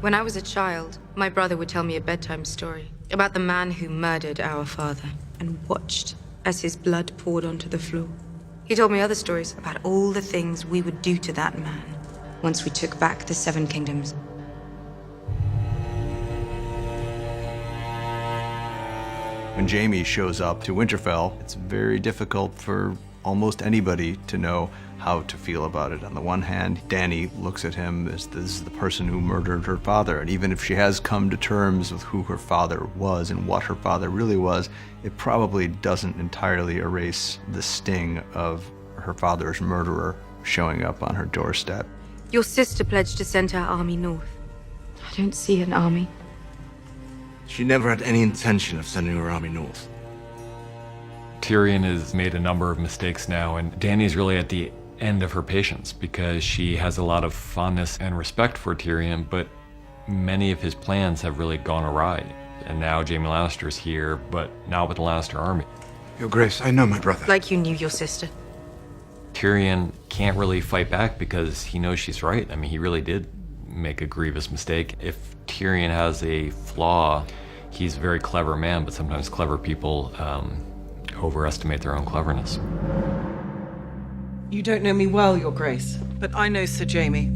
When I was a child, my brother would tell me a bedtime story about the man who murdered our father and watched as his blood poured onto the floor. He told me other stories about all the things we would do to that man once we took back the Seven Kingdoms. When Jaime shows up to Winterfell, it's very difficult for almost anybody to know how to feel about it. On the one hand, Dany looks at him as this is the person who murdered her father, and even if she has come to terms with who her father was and what her father really was, it probably doesn't entirely erase the sting of her father's murderer showing up on her doorstep. Your sister pledged to send her army north. I don't see an army. She never had any intention of sending her army north. Tyrion has made a number of mistakes now, and Dany's really at the end of her patience because she has a lot of fondness and respect for Tyrion, but many of his plans have really gone awry. And now Jaime Lannister's here, but not with the Lannister army. Your Grace, I know my brother. Like you knew your sister. Tyrion can't really fight back because he knows she's right. I mean, he really did make a grievous mistake. If Tyrion has a flaw, he's a very clever man, but sometimes clever people overestimate their own cleverness. You don't know me well, Your Grace, but I know Sir Jaime.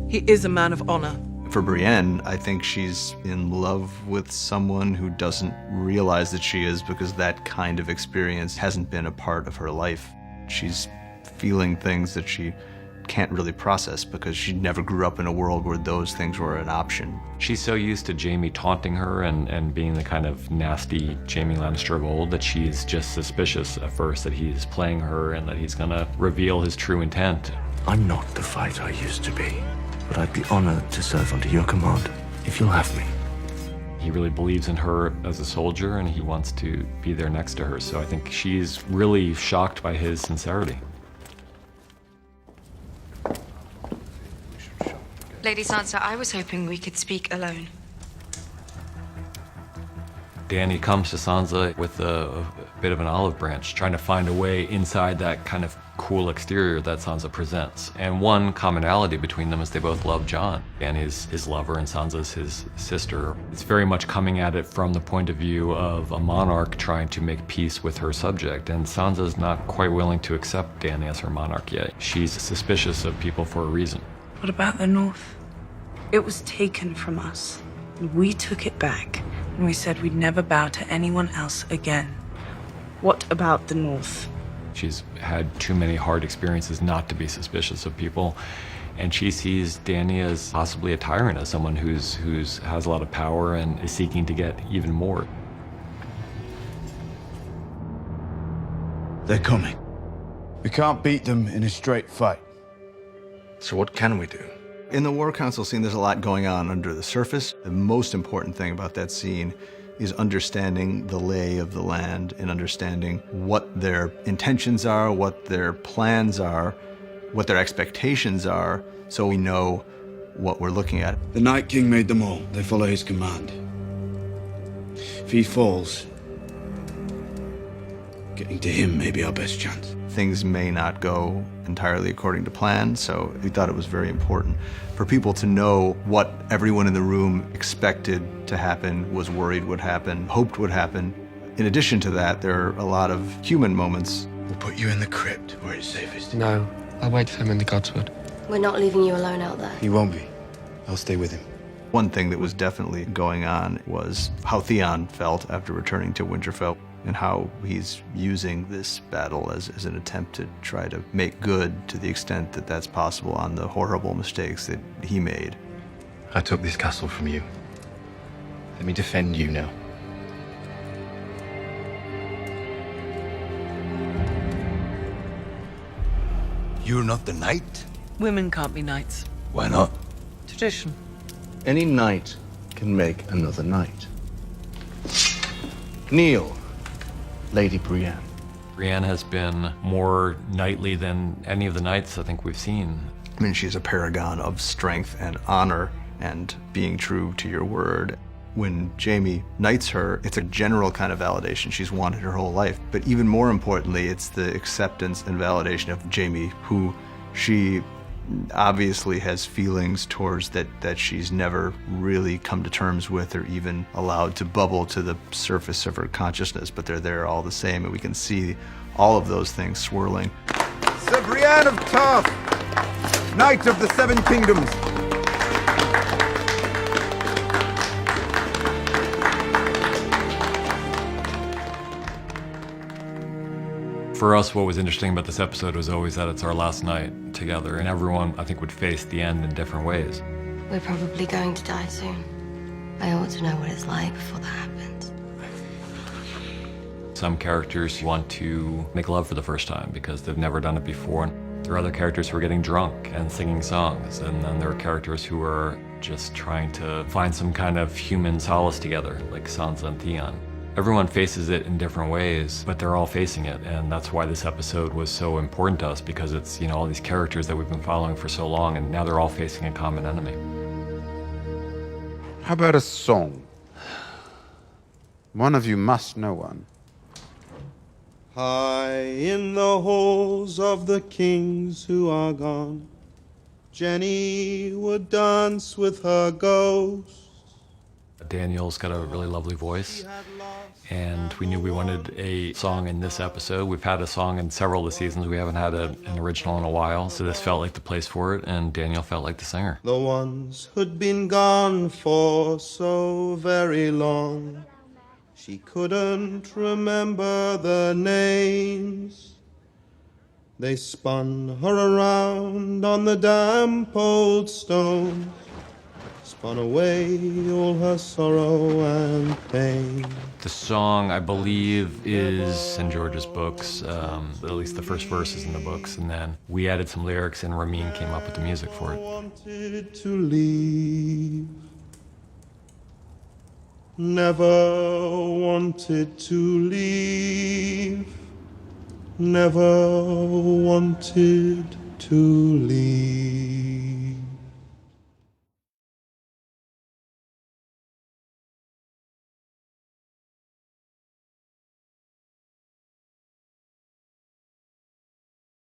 He is a man of honor. For Brienne, I think she's in love with someone who doesn't realize that she is because that kind of experience hasn't been a part of her life. She's feeling things that she can't really process because she never grew up in a world where those things were an option. She's so used to Jaime taunting her and being the kind of nasty Jaime Lannister of old that she's just suspicious at first that he's playing her and that he's gonna reveal his true intent. I'm not the fighter I used to be, but I'd be honored to serve under your command, if you'll have me. He really believes in her as a soldier and he wants to be there next to her, so I think she's really shocked by his sincerity. Lady Sansa, I was hoping we could speak alone. Dany comes to Sansa with a bit of an olive branch, trying to find a way inside that kind of cool exterior that Sansa presents. And one commonality between them is they both love Jon. Dany's his lover and Sansa's his sister. It's very much coming at it from the point of view of a monarch trying to make peace with her subject. And Sansa's not quite willing to accept Dany as her monarch yet. She's suspicious of people for a reason. What about the North? It was taken from us. And we took it back. And we said we'd never bow to anyone else again. What about the North? She's had too many hard experiences not to be suspicious of people. And she sees Dany as possibly a tyrant, as someone who's has a lot of power and is seeking to get even more. They're coming. We can't beat them in a straight fight. So what can we do? In the War Council scene, there's a lot going on under the surface. The most important thing about that scene is understanding the lay of the land and understanding what their intentions are, what their plans are, what their expectations are, so we know what we're looking at. The Night King made them all. They follow his command. If he falls, getting to him may be our best chance. Things may not go entirely according to plan, so we thought it was very important for people to know what everyone in the room expected to happen, was worried would happen, hoped would happen. In addition to that, there are a lot of human moments. We'll put you in the crypt where it's safest. No, I'll wait for him in the Godswood. We're not leaving you alone out there. He won't be. I'll stay with him. One thing that was definitely going on was how Theon felt after returning to Winterfell and how he's using this battle as an attempt to try to make good to the extent that that's possible on the horrible mistakes that he made. I took this castle from you. Let me defend you now. You're not the knight? Women can't be knights. Why not? Tradition. Any knight can make another knight. Kneel, Lady Brienne. Brienne has been more knightly than any of the knights I think we've seen. I mean, she's a paragon of strength and honor and being true to your word. When Jaime knights her, it's a general kind of validation she's wanted her whole life. But even more importantly, it's the acceptance and validation of Jaime, who she obviously has feelings towards that she's never really come to terms with or even allowed to bubble to the surface of her consciousness, but they're there all the same, and we can see all of those things swirling. Sir Brienne of Tarth, Knight of the Seven Kingdoms. For us, what was interesting about this episode was always that it's our last night together, and everyone, I think, would face the end in different ways. We're probably going to die soon. I ought to know what it's like before that happens. Some characters want to make love for the first time because they've never done it before. There are other characters who are getting drunk and singing songs, and then there are characters who are just trying to find some kind of human solace together, like Sansa and Theon. Everyone faces it in different ways, but they're all facing it, and that's why this episode was so important to us, because it's, you know, all these characters that we've been following for so long, and now they're all facing a common enemy. How about a song? One of you must know one. High in the halls of the kings who are gone, Jenny would dance with her ghost. Daniel's got a really lovely voice, and we knew we wanted a song in this episode. We've had a song in several of the seasons. We haven't had an original in a while, so this felt like the place for it, and Daniel felt like the singer. The ones who'd been gone for so very long, she couldn't remember their names. They spun her around on the damp old stones, spun away all her sorrow and pain. The song, I believe, is in George's books, at least the first verse is in the books, and then we added some lyrics and Ramin came up with the music for it. Wanted to leave, never wanted to leave, never wanted to leave.